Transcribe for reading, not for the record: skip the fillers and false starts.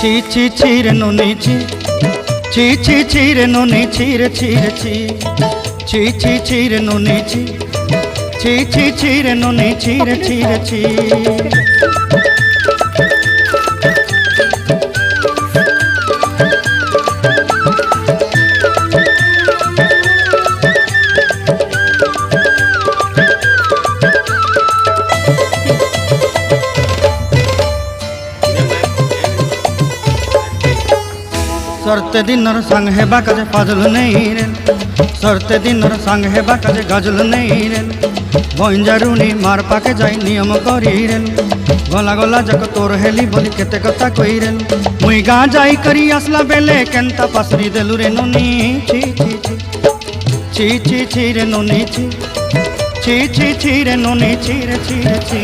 ছি ছি ছি রে নুনি ছি ছি ছি ছি রে নুনি ছি রে ছি রে ছি ছি ছি ছি রে নুনি ছি ছি ছি ছি রে নুনি ছি রে ছি রে ছি। सरते दिनर संग हेबा काजे फाजल नहीं रे सरते दिनर संग हेबा काजे गजल नहीं रे बंजारुनी मार पाके जाई नियम करी रे गला गला जक तोर हेली बोली केते कथा कई रे मुई गा जाई करी असला बेले केंता पासरी देलु रे नुनी छी छी छी छी छी छी रे नुनी छी छी छी छी रे नुनी छी रे छी रे छी।